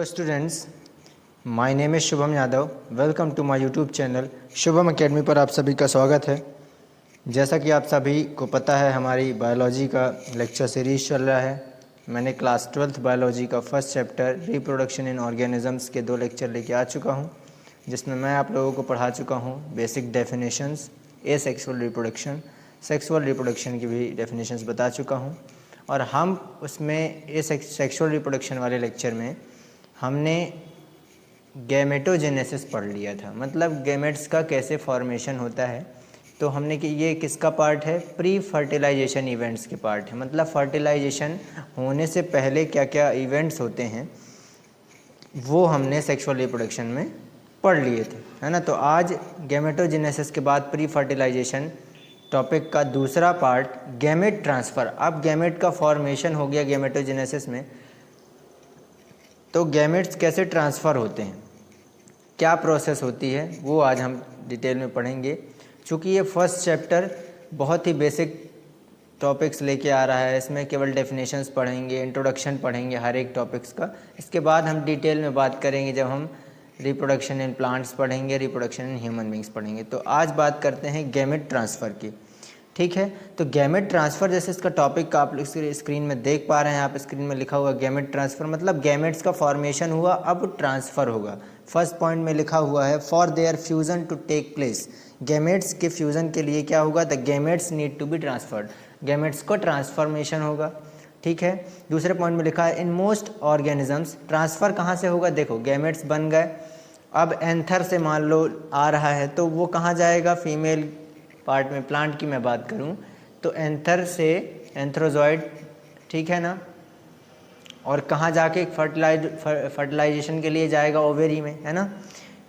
Students, my name is Shubham Yadav. Welcome to my YouTube channel Shubham academy पर आप सभी का स्वागत है। जैसा कि आप सभी को पता है, हमारी बायोलॉजी का लेक्चर सीरीज़ चल रहा है। मैंने क्लास 12th बायोलॉजी का first chapter reproduction in organisms के 2 लेक्चर लेके आ चुका हूँ, जिसमें मैं आप लोगों को पढ़ा चुका हूँ basic definitions, asexual reproduction, sexual reproduction की भी डेफिनेशंस बता चुका हूँ। और हम उसमें सेक्सुअल रिप्रोडक्शन वाले लेक्चर में हमने गैमेटोजेनेसिस पढ़ लिया था, मतलब गैमेट्स का कैसे फॉर्मेशन होता है। तो हमने कि ये किसका पार्ट है, प्री फर्टिलाइजेशन इवेंट्स के पार्ट है, मतलब फर्टिलाइजेशन होने से पहले क्या क्या इवेंट्स होते हैं वो हमने सेक्सुअल रिप्रोडक्शन में पढ़ लिए थे, है ना। तो आज गैमेटोजेनेसिस के बाद प्री फर्टिलाइजेशन टॉपिक का दूसरा पार्ट गैमेट ट्रांसफ़र। अब गैमेट का फॉर्मेशन हो गया गैमेटोजेनेसिस में, तो गैमेट्स कैसे ट्रांसफ़र होते हैं, क्या प्रोसेस होती है, वो आज हम डिटेल में पढ़ेंगे। चूँकि ये फर्स्ट चैप्टर बहुत ही बेसिक टॉपिक्स लेके आ रहा है, इसमें केवल डेफिनेशंस पढ़ेंगे, इंट्रोडक्शन पढ़ेंगे हर एक टॉपिक्स का। इसके बाद हम डिटेल में बात करेंगे जब हम रिप्रोडक्शन इन प्लांट्स पढ़ेंगे, रिप्रोडक्शन इन ह्यूमन बींग्स पढ़ेंगे। तो आज बात करते हैं गैमेट ट्रांसफ़र की, ठीक है। तो गैमेट ट्रांसफ़र, जैसे इसका टॉपिक का आप स्क्रीन में देख पा रहे हैं, आप स्क्रीन में लिखा हुआ गैमेट ट्रांसफ़र, मतलब गैमेट्स का फॉर्मेशन हुआ, अब ट्रांसफ़र होगा। फर्स्ट पॉइंट में लिखा हुआ है for their fusion to take place, gametes के फ्यूज़न के लिए क्या होगा, the gametes need to be transferred, gametes को ट्रांसफॉर्मेशन होगा, ठीक है। दूसरे पॉइंट में लिखा है इन मोस्ट ऑर्गेनिजम्स, ट्रांसफ़र कहाँ से होगा, देखो गैमेट्स बन गए, अब एंथर से मान लो आ रहा है तो वो कहाँ जाएगा, फीमेल पार्ट में। प्लांट की मैं बात करूं तो एंथर से एंथ्रोजॉइड, ठीक है ना, और कहाँ जाके फर्टिलाइजेशन के लिए जाएगा, ओवेरी में, है ना।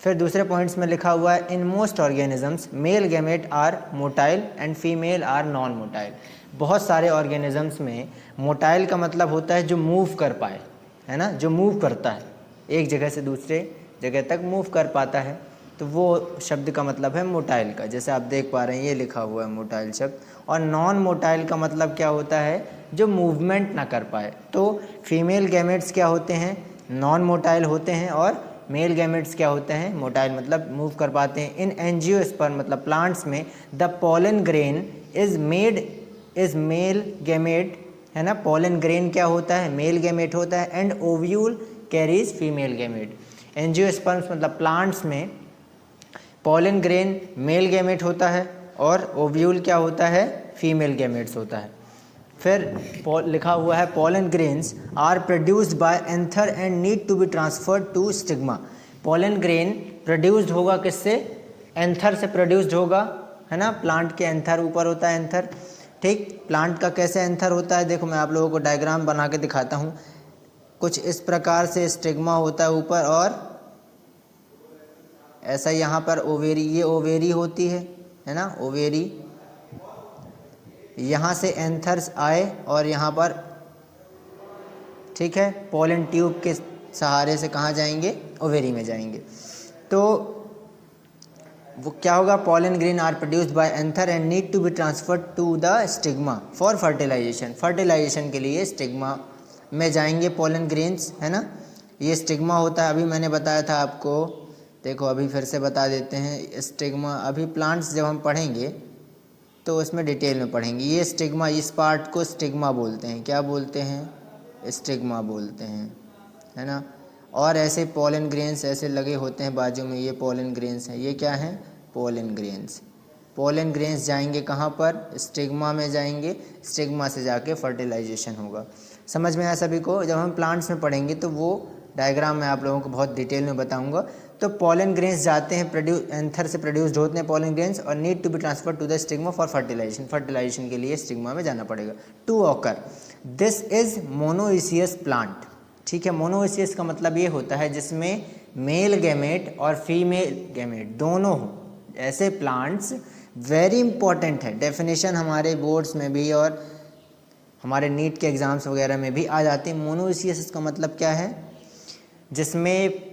फिर दूसरे पॉइंट्स में लिखा हुआ है in most organisms male gamete are motile and female are non motile. बहुत सारे ऑर्गेनिजम्स में मोटाइल का मतलब होता है जो मूव कर पाए, है ना, जो मूव करता है, एक जगह से दूसरे जगह तक मूव कर पाता है, तो वो शब्द का मतलब है मोटाइल का। जैसे आप देख पा रहे हैं ये लिखा हुआ है मोटाइल शब्द। और नॉन मोटाइल का मतलब क्या होता है, जो मूवमेंट ना कर पाए। तो फीमेल गैमेट्स क्या होते हैं, नॉन मोटाइल होते हैं, और मेल गैमेट्स क्या होते हैं, मोटाइल मतलब मूव कर पाते हैं। इन एंजियोस्पर्म मतलब प्लांट्स में the pollen grain is male gamete, है ना। पोलन ग्रेन क्या होता है, मेल गैमेट होता है, and ovule carries female gamete. Angiosperms मतलब प्लांट्स में पोलन ग्रेन मेल गैमेट होता है और ओव्यूल क्या होता है, फीमेल गैमेट्स होता है। फिर लिखा हुआ है pollen grains are produced by anther and need to be transferred to stigma. Pollen grain produced होगा किससे, एंथर से प्रोड्यूस्ड होगा, है ना। प्लांट के एंथर ऊपर होता है एंथर, ठीक। प्लांट का कैसे एंथर होता है, देखो मैं आप लोगों को डायग्राम बना के दिखाता हूँ। कुछ इस प्रकार से स्टिग्मा होता है ऊपर, और ऐसा यहाँ पर ओवेरी, ये ओवेरी होती है ना, ओवेरी। यहाँ से एंथर्स आए और यहाँ पर, ठीक है, पोलन ट्यूब के सहारे से कहाँ जाएंगे, ओवेरी में जाएंगे। तो वो क्या होगा, pollen grain are produced by anther and need to be transferred to the stigma for fertilisation. Fertilisation के लिए स्टिग्मा में जाएंगे पोलन ग्रेन्स, है ना। ये स्टिग्मा होता है, अभी मैंने बताया था आपको, देखो अभी फिर से बता देते हैं। स्टिग्मा अभी प्लांट्स जब हम पढ़ेंगे तो उसमें डिटेल में पढ़ेंगे। ये स्टिग्मा, इस पार्ट को स्टिग्मा बोलते हैं, क्या बोलते हैं, स्टिग्मा बोलते हैं, है ना। और ऐसे पोलन ग्रेन्स ऐसे लगे होते हैं बाजू में, ये पोलन ग्रेन्स हैं, ये क्या हैं, पोलन ग्रेन्स। पोलन ग्रेन्स जाएंगे कहाँ पर, स्टिग्मा में जाएंगे, स्टिग्मा से जाके फर्टिलाइजेशन होगा। समझ में आया सभी को। जब हम प्लांट्स में पढ़ेंगे तो वो डायग्राम मैं आप लोगों को बहुत डिटेल में बताऊंगा। तो पोलन ग्रेन्स जाते हैं, एंथर से प्रोड्यूस्ड होते हैं पोलन ग्रेन्स, और need to be transfer to the stigma for fertilisation. Fertilisation के लिए स्टिग्मा में जाना पड़ेगा। To occur, this is monoecious plant, ठीक है। मोनोइसियस का मतलब ये होता है जिसमें मेल गैमेट और फीमेल गैमेट दोनों हो, ऐसे प्लांट्स वेरी इंपॉर्टेंट है। डेफिनेशन हमारे बोर्ड्स में भी और हमारे नीट के एग्ज़ाम्स वगैरह में भी आ जाते हैं। मोनोइसियस इसका मतलब क्या है, जिसमें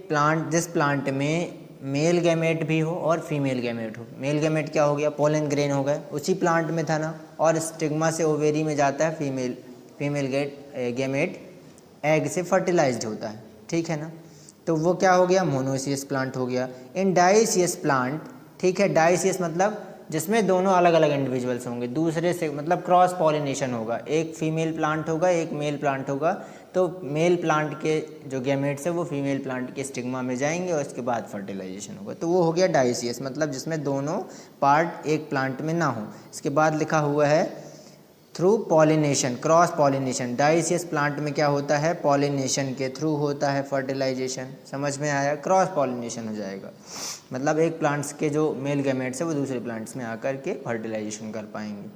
जिस प्लांट में मेल गैमेट भी हो और फीमेल गैमेट हो। मेल गैमेट क्या हो गया, पोलन ग्रेन हो गए, उसी प्लांट में था ना, और स्टिग्मा से ओवेरी में जाता है फीमेल गैमेट एग से फर्टिलाइज्ड होता है, ठीक है ना। तो वो क्या हो गया, मोनोइसियस प्लांट हो गया। इन डाइसियस प्लांट, ठीक है, डाइसियस मतलब जिसमें दोनों अलग अलग इंडिविजुअल्स होंगे, दूसरे से मतलब क्रॉस पॉलिनेशन होगा, एक फीमेल प्लांट होगा एक मेल प्लांट होगा, तो मेल प्लांट के जो गैमेट्स है वो फीमेल प्लांट के स्टिग्मा में जाएंगे और उसके बाद फर्टिलाइजेशन होगा, तो वो हो गया डाइसियस, मतलब जिसमें दोनों पार्ट एक प्लांट में ना हो। इसके बाद लिखा हुआ है through pollination, cross pollination. Dioecious plant में क्या होता है, पॉलिनेशन के थ्रू होता है फर्टिलाइजेशन। समझ में आया, क्रॉस पॉलिनेशन हो जाएगा, मतलब एक प्लांट्स के जो मेल गैमेट्स है वो दूसरे प्लांट्स में आकर के फर्टिलाइजेशन कर पाएंगे।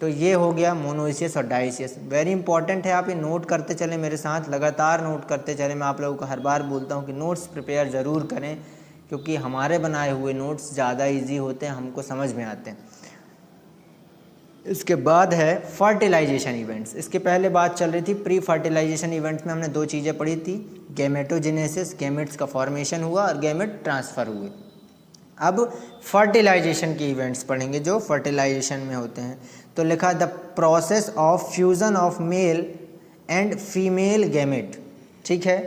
तो ये हो गया मोनोइसियस और डाइसियस। वेरी इंपॉर्टेंट है, आप ये नोट करते चले मेरे साथ, लगातार नोट करते चले। मैं आप लोगों को हर बार बोलता हूँ कि नोट्स प्रिपेयर ज़रूर करें, क्योंकि हमारे बनाए हुए नोट्स ज़्यादा ईजी होते हैं, हमको समझ में आते हैं। इसके बाद है फर्टिलाइजेशन इवेंट्स। इसके पहले बात चल रही थी प्री फर्टिलाइजेशन इवेंट्स में हमने दो चीज़ें पढ़ी थी, गैमेटोजेनेसिस, गैमेट्स का फॉर्मेशन हुआ और गैमेट ट्रांसफ़र हुए। अब फर्टिलाइजेशन के इवेंट्स पढ़ेंगे जो फर्टिलाइजेशन में होते हैं। तो लिखा the process of fusion of male and female gamete, ठीक है,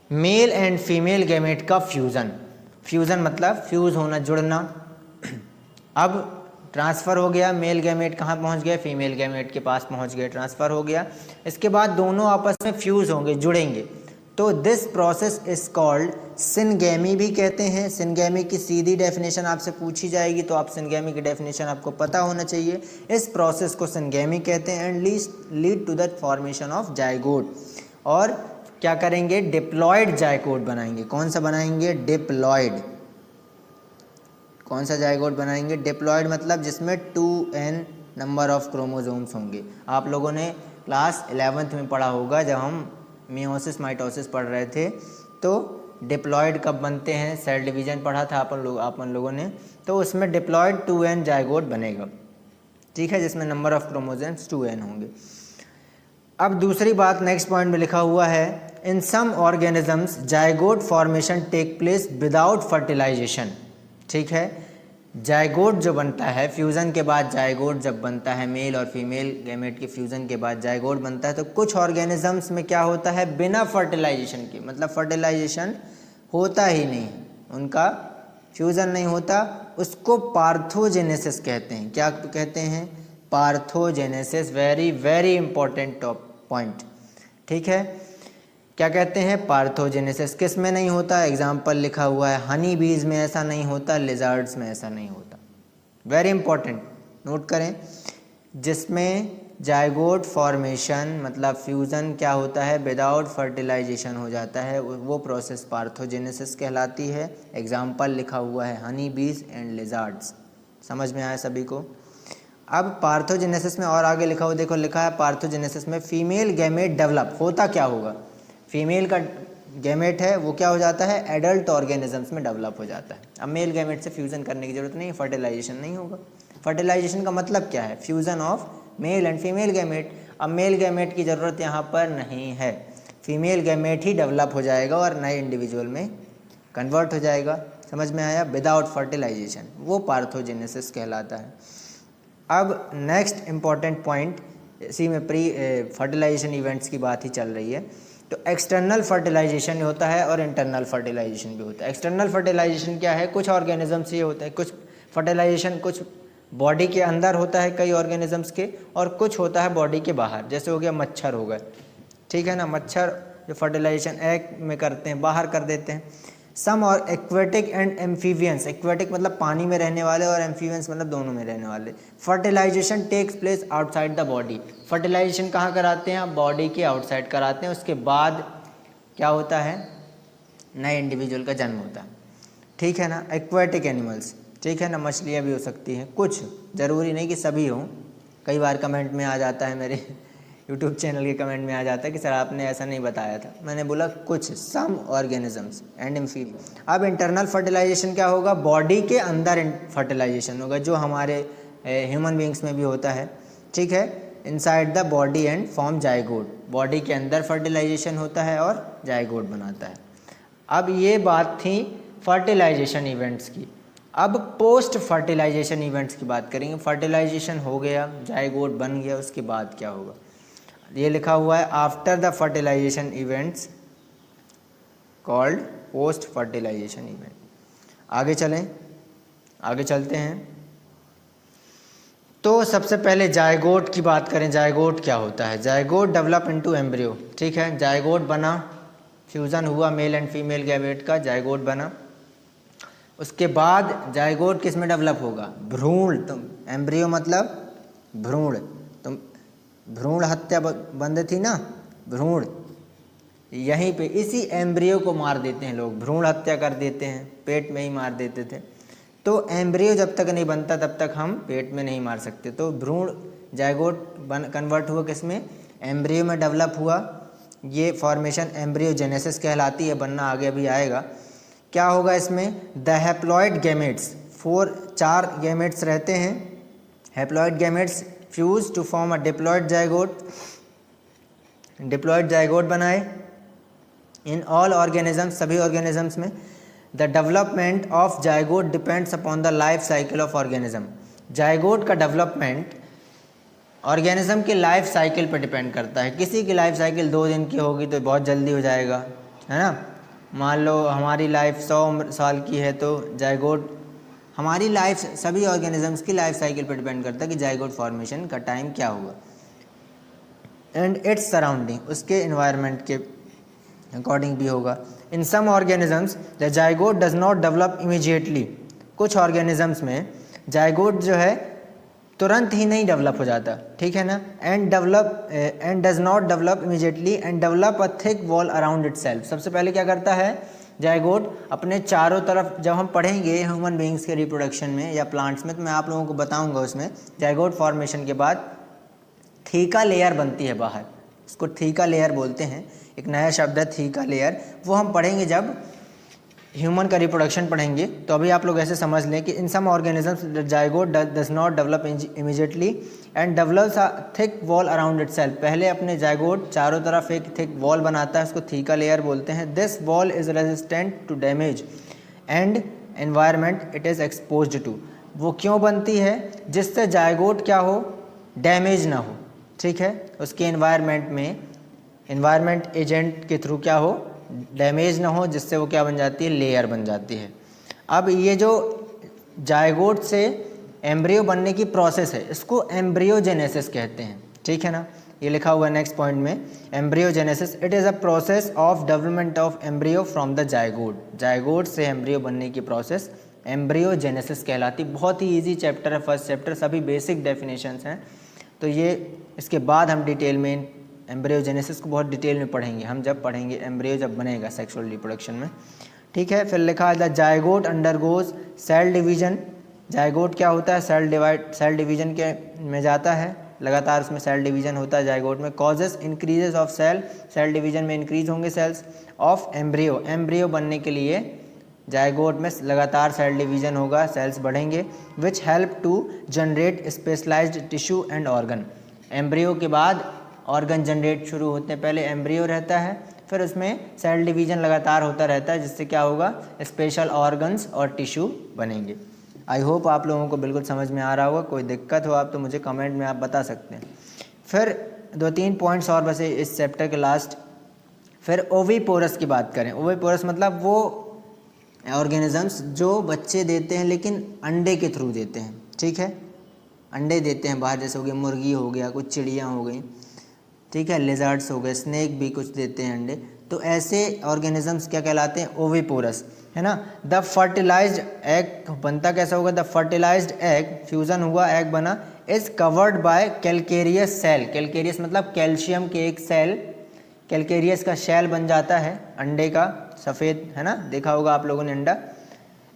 मेल एंड फीमेल गैमेट का फ्यूज़न, फ्यूज़न मतलब फ्यूज़ होना, जुड़ना। अब ट्रांसफ़र हो गया, मेल गैमेट कहाँ पहुँच गए, फीमेल गैमेट के पास पहुँच गए, ट्रांसफ़र हो गया। इसके बाद दोनों आपस में फ्यूज़ होंगे, जुड़ेंगे, तो this process is called syngamy भी कहते हैं। सिनगैमी की सीधी डेफिनेशन आपसे पूछी जाएगी तो आप सिनगैमी की डेफिनेशन आपको पता होना चाहिए। इस प्रोसेस को सिनगैमी कहते हैं and lead to the formation of zygote. और क्या करेंगे, डिप्लॉयड जाइगोट बनाएंगे। कौन सा बनाएंगे, डिप्लॉयड। कौन सा जाइगोट बनाएंगे, डिप्लॉयड मतलब जिसमें 2n नंबर ऑफ क्रोमोसोम्स होंगे। आप लोगों ने क्लास 11th में पढ़ा होगा, जब हम मियोसिस माइटोसिस पढ़ रहे थे, तो डिप्लॉयड कब बनते हैं, सेल डिवीजन पढ़ा था अपन लोगों ने, तो उसमें डिप्लॉयड 2n जाइगोट बनेगा, ठीक है, जिसमें नंबर ऑफ क्रोमोसोम्स 2n होंगे। अब दूसरी बात नेक्स्ट पॉइंट में लिखा हुआ है, in some organisms zygote formation take place without fertilisation, ठीक है, जाइगोट जो बनता है, फ्यूज़न के बाद जाइगोट जब बनता है, मेल और फीमेल गैमेट के फ्यूज़न के बाद जाइगोट बनता है, तो कुछ ऑर्गेनिजम्स में क्या होता है, बिना फर्टिलाइजेशन के, मतलब फर्टिलाइजेशन होता ही नहीं, उनका फ्यूज़न नहीं होता, उसको पार्थोजेनेसिस कहते हैं। क्या कहते हैं, पार्थोजेनेसिस। वेरी वेरी इंपॉर्टेंट पॉइंट, ठीक है, क्या कहते हैं, पार्थोजेनेसिस। किस में नहीं होता, एग्जाम्पल लिखा हुआ है, हनी बीज में ऐसा नहीं होता, लिजर्ड्स में ऐसा नहीं होता। वेरी इंपॉर्टेंट, नोट करें, जिसमें जाइगोट फॉर्मेशन मतलब फ्यूज़न क्या होता है, विदाउट फर्टिलाइजेशन हो जाता है, वो प्रोसेस पार्थोजेनेसिस कहलाती है। एग्जाम्पल लिखा हुआ है, हनी बीज एंड लिजर्ड्स। समझ में आया सभी को। अब पार्थोजेनेसिस में और आगे लिखा हुआ देखो, लिखा है पार्थोजेनेसिस में फीमेल गैमेट डेवलप होता क्या होगा, फीमेल का गैमेट है वो क्या हो जाता है, एडल्ट ऑर्गेनिजम्स में डेवलप हो जाता है। अब मेल गैमेट से फ्यूज़न करने की जरूरत नहीं, फर्टिलाइजेशन नहीं होगा। फर्टिलाइजेशन का मतलब क्या है, fusion of male and female gamete. अब मेल गैमेट की ज़रूरत यहाँ पर नहीं है, फीमेल गैमेट ही डेवलप हो जाएगा और नए इंडिविजुअल में कन्वर्ट हो जाएगा। समझ में आया, विदाउट फर्टिलाइजेशन, वो पार्थोजेनेसिस कहलाता है। अब नेक्स्ट इम्पॉर्टेंट पॉइंट, इसी में प्री फर्टिलाइजेशन इवेंट्स की बात ही चल रही है, तो एक्सटर्नल फर्टिलाइजेशन होता है और इंटरनल फर्टिलाइजेशन भी होता है। एक्सटर्नल फर्टिलाइजेशन क्या है, कुछ ऑर्गेनिजम्स ये होता है, कुछ फर्टिलाइजेशन कुछ बॉडी के अंदर होता है कई ऑर्गेनिजम्स के, और कुछ होता है बॉडी के बाहर, जैसे हो गया मच्छर हो गए, ठीक है ना, मच्छर जो फर्टिलाइजेशन एग में करते हैं, बाहर कर देते हैं। सम और एक्वेटिक एंड एम्फीबियंस, एक्वेटिक मतलब पानी में रहने वाले और एम्फीबियंस मतलब दोनों में रहने वाले। Fertilisation takes place outside the body, fertilisation कहाँ कराते हैं, बॉडी के आउटसाइड कराते हैं। उसके बाद क्या होता है, नए इंडिविजुअल का जन्म होता है, ठीक है ना। एक्वेटिक एनिमल्स, ठीक है ना, मछलियाँ भी हो सकती हैं, कुछ ज़रूरी नहीं कि सभी हों। कई बार कमेंट में आ जाता है, मेरे यूट्यूब चैनल के कमेंट में आ जाता है कि सर आपने ऐसा नहीं बताया था, मैंने बोला कुछ, सम ऑर्गेनिजम्स एंड एम्फीबियंस। अब इंटरनल फर्टिलाइजेशन क्या होगा, बॉडी के अंदर फर्टिलाइजेशन होगा, जो हमारे ह्यूमन बींग्स में भी होता है, ठीक है, inside the body and form zygote, body के अंदर फर्टिलाइजेशन होता है और जाइगोट बनाता है। अब ये बात थी फर्टिलाइजेशन इवेंट्स की। अब पोस्ट फर्टिलाइजेशन इवेंट्स की बात करेंगे। फर्टिलाइजेशन हो गया, जाइगोट बन गया, उसके बाद क्या होगा, ये लिखा हुआ है, after the fertilisation events called post fertilisation event. आगे चलते हैं। तो सबसे पहले जायगोट की बात करें। जायगोट क्या होता है? Zygote develop into embryo. ठीक है, जायगोट बना, फ्यूज़न हुआ मेल एंड फीमेल गैमेट का, जायगोट बना। उसके बाद जायगोट किस में डेवलप होगा? भ्रूण। तुम एम्ब्रियो मतलब भ्रूण, तुम भ्रूण हत्या बंद थी ना, भ्रूण, यहीं पे इसी एम्ब्रियो को मार देते हैं लोग, भ्रूण हत्या कर देते हैं, पेट में ही मार देते थे। तो एम्ब्रियो जब तक नहीं बनता तब तक हम पेट में नहीं मार सकते। तो भ्रूण जायगोट कन्वर्ट हुआ किस में? एम्ब्रियो में डेवलप हुआ। ये फॉर्मेशन एम्ब्रियोजेनेसिस कहलाती है, बनना आगे अभी आएगा। क्या होगा इसमें? द हैप्लॉइड गैमेट्स, 4 गैमेट्स रहते हैं। Haploid gametes fuse to form a diploid zygote, diploid zygote बनाए। इन ऑल ऑर्गेनिजम्स, सभी ऑर्गेनिजम्स में। The development of zygote depends upon the life cycle of organism. Zygote का डेवलपमेंट ऑर्गेनिज्म के life cycle पर depend करता है। किसी की लाइफ साइकिल 2 दिन की होगी तो बहुत जल्दी हो जाएगा, है ना। मान लो हमारी लाइफ 100 साल की है, तो जायगोट, हमारी लाइफ, सभी ऑर्गेनिजम्स की लाइफ साइकिल पर डिपेंड करता है कि जायगोट फॉर्मेशन का टाइम क्या होगा। एंड इट्स सराउंडिंग, उसके इन्वायरमेंट के अकॉर्डिंग भी होगा। In some organisms the zygote does not develop immediately. कुछ ऑर्गेनिजम्स में जायगोट जो है तुरंत ही नहीं डेवलप हो जाता, ठीक है ना। And does not develop immediately and develop a thick wall around itself. सबसे पहले क्या करता है जायगोट? अपने चारों तरफ, जब हम पढ़ेंगे ह्यूमन बीइंग्स के रिप्रोडक्शन में या प्लांट्स में, तो मैं आप लोगों को बताऊंगा उसमें जायगोट फॉर्मेशन के बाद थीका लेयर बनती है बाहर, इसको थीका लेयर बोलते हैं। एक नया शब्द है थीका लेयर, वो हम पढ़ेंगे जब ह्यूमन का रिप्रोडक्शन पढ़ेंगे। तो अभी आप लोग ऐसे समझ लें कि in some organisms zygote does not develop immediately and develops a thick wall around itself. पहले अपने जायगोट चारों तरफ एक थिक वॉल बनाता है, उसको थीका लेयर बोलते हैं। This wall is resistant to damage and environment it is exposed to. वो क्यों बनती है? जिससे जायगोट क्या हो? डैमेज ना हो, ठीक है। उसके एनवायरनमेंट में, एनवायरनमेंट एजेंट के थ्रू क्या हो? डैमेज ना हो, जिससे वो क्या बन जाती है? लेयर बन जाती है। अब ये जो जायगोट से एम्ब्रियो बनने की प्रोसेस है, इसको एम्ब्रियोजेनेसिस कहते हैं, ठीक है ना। ये लिखा हुआ है नेक्स्ट पॉइंट में, embryogenesis. It is a process of development of embryo from the zygote. Zygote से एम्ब्रियो बनने की प्रोसेस एम्ब्रियोजेनेसिस कहलाती। बहुत ही ईजी चैप्टर है, फर्स्ट चैप्टर, सभी बेसिक डेफिनेशंस हैं। तो ये इसके बाद हम डिटेल में एम्ब्रियोजेनेसिस को बहुत डिटेल में पढ़ेंगे, हम जब पढ़ेंगे एम्ब्रियो जब बनेगा सेक्सुअल रिप्रोडक्शन में, ठीक है। फिर लिखा है the zygote undergoes cell division. Zygote क्या होता है? सेल डिवीजन के में जाता है, लगातार उसमें सेल डिवीजन होता है जायगोट में। Causes increases of cell division में इंक्रीज होंगे सेल्स ऑफ एम्ब्रियो। एम्ब्रियो बनने के लिए जायगोट में लगातार सेल डिवीजन होगा, सेल्स बढ़ेंगे। Which help to generate specialised tissue and organ. Embryo के बाद ऑर्गन जनरेट शुरू होते हैं। पहले एम्ब्रियो रहता है, फिर उसमें सेल डिवीजन लगातार होता रहता है, जिससे क्या होगा? स्पेशल ऑर्गन्स और टिश्यू बनेंगे। आई होप आप लोगों को बिल्कुल समझ में आ रहा होगा। कोई दिक्कत हो आप तो मुझे कमेंट में आप बता सकते हैं। फिर 2-3 पॉइंट्स और बसे इस चैप्टर के लास्ट। फिर ओविपोरस की बात करें। ओविपोरस मतलब वो ऑर्गेनिजम्स जो बच्चे देते हैं लेकिन अंडे के थ्रू देते हैं, ठीक है। अंडे देते हैं बाहर, जैसे हो गया मुर्गी हो गया, कुछ चिड़ियाँ हो गई, ठीक है, लिजर्ड्स हो गए, स्नेक भी कुछ देते हैं अंडे। तो ऐसे ऑर्गेनिजम्स क्या कहलाते हैं? ओविपोरस, है ना। द फर्टिलाइज्ड एग बनता कैसा होगा? द फर्टिलाइज्ड एग, फ्यूज़न हुआ एग बना, is covered by calcareous cell. Calcareous मतलब कैल्शियम के एक सेल, कैलकेरियस का शेल बन जाता है अंडे का, सफ़ेद, है ना, देखा होगा आप लोगों ने अंडा।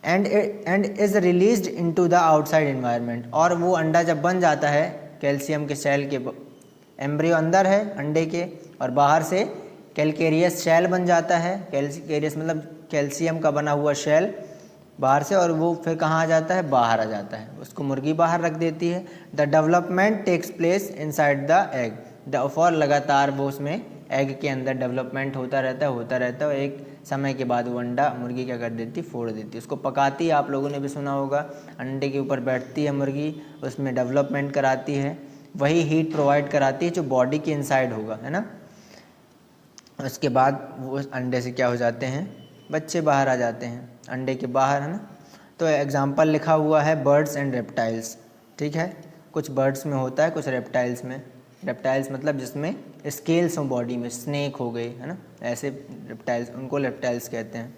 And is released into the outside environment. और वो अंडा जब बन जाता है कैल्शियम के शेल के, एम्ब्रियो अंदर है अंडे के और बाहर से कैलकेरियस शेल बन जाता है। कैलकेरियस मतलब कैल्शियम का बना हुआ शेल बाहर से, और वो फिर कहाँ आ जाता है? बाहर आ जाता है, उसको मुर्गी बाहर रख देती है। The development takes place inside the egg. और लगातार वो उसमें एग के अंदर डेवलपमेंट होता रहता है। एक समय के बाद वो अंडा मुर्गी क्या कर देती? फोड़ देती है, उसको पकाती है। आप लोगों ने भी सुना होगा, अंडे के ऊपर बैठती है मुर्गी, उसमें डेवलपमेंट कराती है, वही हीट प्रोवाइड कराती है जो बॉडी के इनसाइड होगा, है ना। उसके बाद वो अंडे से क्या हो जाते हैं, बच्चे बाहर आ जाते हैं अंडे के बाहर, है ना। तो एग्जाम्पल लिखा हुआ है बर्ड्स एंड रेप्टाइल्स, ठीक है। कुछ बर्ड्स में होता है, कुछ रेप्टाइल्स में। रेप्टाइल्स मतलब जिसमें स्केल्स हो बॉडी में, स्नेक हो गए, है ना, ऐसे रेप्टाइल्स, उनको रेप्टाइल्स कहते हैं।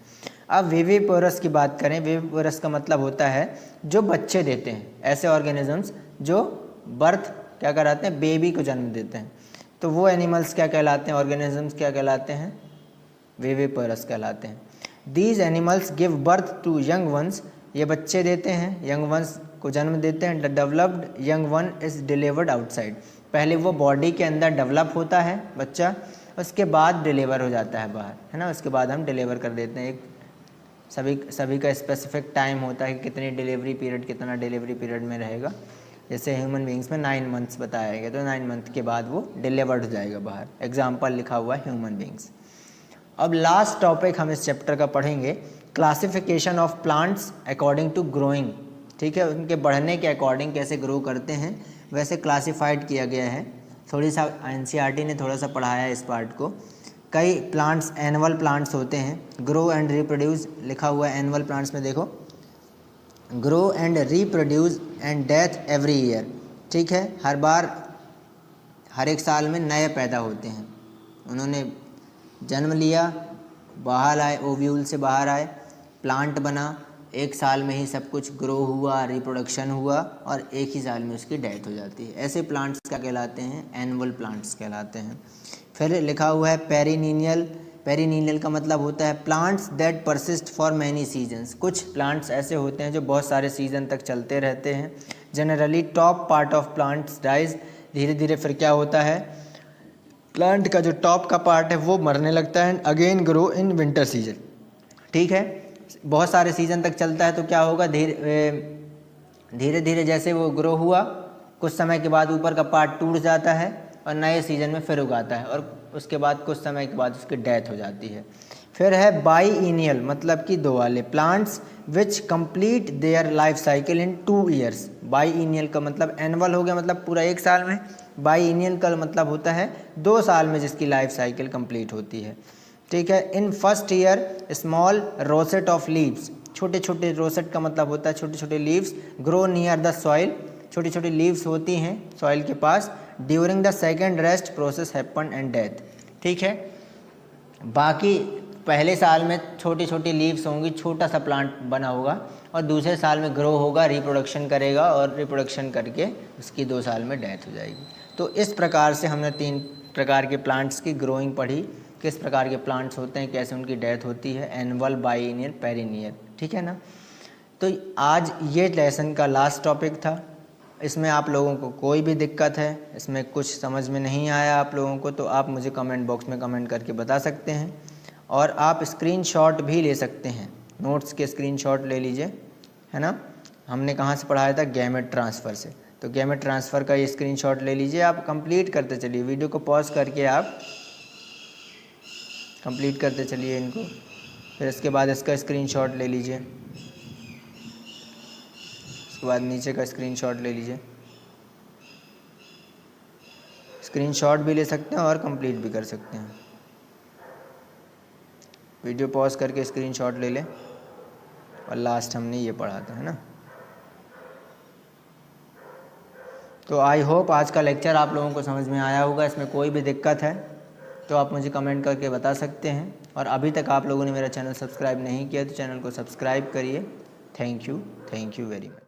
अब विविपोरस की बात करें, विविपोरस का मतलब होता है जो बच्चे देते हैं, ऐसे ऑर्गेनिजम्स जो बर्थ क्या कराते हैं, बेबी को जन्म देते हैं। तो वो एनिमल्स क्या कहलाते हैं, ऑर्गेनिजम्स क्या कहलाते हैं, विविपोरस कहलाते हैं। These animals give birth to young ones, ये बच्चे देते हैं, यंग वंस को जन्म देते हैं। The developed young one is delivered outside, पहले वो बॉडी के अंदर डेवलप होता है बच्चा, उसके बाद डिलीवर हो जाता है बाहर, है ना। उसके बाद हम डिलीवर कर देते हैं। एक सभी का स्पेसिफिक टाइम होता है कि कितनी डिलीवरी पीरियड, कितना डिलीवरी पीरियड में रहेगा। जैसे ह्यूमन बींग्स में 9 मंथ्स बताया गया, तो 9 मंथ के बाद वो डिलीवर्ड हो जाएगा बाहर। एग्जाम्पल लिखा हुआ है ह्यूमन बींग्स। अब लास्ट टॉपिक हम इस चैप्टर का पढ़ेंगे, classification of plants according to growing, ठीक है। उनके बढ़ने के अकॉर्डिंग कैसे ग्रो करते हैं वैसे क्लासिफाइड किया गया है। थोड़ी सा एनसीईआरटी ने थोड़ा सा पढ़ाया है इस पार्ट को। कई प्लांट्स एनुअल प्लांट्स होते हैं, ग्रो एंड रिप्रोड्यूस लिखा हुआ है एनुअल प्लांट्स में, देखो grow and reproduce and death every year, ठीक है। हर बार, हर एक साल में नए पैदा होते हैं। उन्होंने जन्म लिया, बाहर आए, ओव्यूल से बाहर आए, प्लांट बना, एक साल में ही सब कुछ ग्रो हुआ, रिप्रोडक्शन हुआ और एक ही साल में उसकी डेथ हो जाती है। ऐसे प्लांट्स क्या कहलाते हैं, एनुअल प्लांट्स कहलाते हैं। फिर लिखा हुआ है पेरिनीनियल, पेरिनीनियल का मतलब होता है plants that persist for many seasons, कुछ प्लांट्स ऐसे होते हैं जो बहुत सारे सीजन तक चलते रहते हैं। Generally top part of plants dies, धीरे धीरे फिर क्या होता है, प्लांट का जो टॉप का पार्ट है वो मरने लगता है। Again grow in winter season, ठीक है। बहुत सारे सीज़न तक चलता है तो क्या होगा, धीरे धीरे जैसे वो ग्रो हुआ, कुछ समय के बाद ऊपर का पार्ट टूट जाता है और नए सीजन में फिर उगाता है और उसके बाद कुछ समय के बाद उसकी डेथ हो जाती है। फिर है बाईइनियल, मतलब कि दो वाले, plants which complete their life cycle in 2 years. Biennial का मतलब एनुअल हो गया, मतलब पूरा एक साल में। बाईइनियल का मतलब होता है 2 साल में जिसकी लाइफ साइकिल कंप्लीट होती है, ठीक है। In first year small rosette of leaves, छोटे छोटे, रोसेट का मतलब होता है छोटे छोटे leaves, grow near the soil, छोटी छोटी लीव्स होती हैं सॉइल के पास। During the second rest process happen and death, ठीक है। बाकी पहले साल में छोटी छोटी लीव्स होंगी, छोटा सा प्लांट बना होगा, और दूसरे साल में ग्रो होगा, रिप्रोडक्शन करेगा और रिप्रोडक्शन करके उसकी 2 साल में डेथ हो जाएगी। तो इस प्रकार से हमने 3 प्रकार के प्लांट्स की ग्रोइंग पढ़ी, किस प्रकार के प्लांट्स होते हैं, कैसे उनकी डेथ होती है, एनुअल, बाईइनियल, पेरिनियल, ठीक है ना। तो आज ये लेसन का लास्ट टॉपिक था। इसमें आप लोगों को कोई भी दिक्कत है, इसमें कुछ समझ में नहीं आया आप लोगों को, तो आप मुझे कमेंट बॉक्स में कमेंट करके बता सकते हैं। और आप स्क्रीनशॉट भी ले सकते हैं, नोट्स के स्क्रीनशॉट ले लीजिए, है ना। हमने कहाँ से पढ़ाया था, गैमेट ट्रांसफ़र से, तो गैमेट ट्रांसफ़र का ये स्क्रीनशॉट ले लीजिए। आप कंप्लीट करते चलिए, वीडियो को पॉज करके आप कंप्लीट करते चलिए इनको। फिर इसके बाद इसका स्क्रीनशॉट ले लीजिए, उसके बाद नीचे का स्क्रीनशॉट ले लीजिए। स्क्रीनशॉट भी ले सकते हैं और कंप्लीट भी कर सकते हैं। वीडियो पॉज करके स्क्रीनशॉट ले लें। और लास्ट हमने ये पढ़ा था, है ना। तो आई होप आज का लेक्चर आप लोगों को समझ में आया होगा। इसमें कोई भी दिक्कत है तो आप मुझे कमेंट करके बता सकते हैं। और अभी तक आप लोगों ने मेरा चैनल सब्सक्राइब नहीं किया तो चैनल को सब्सक्राइब करिए। Thank you very much.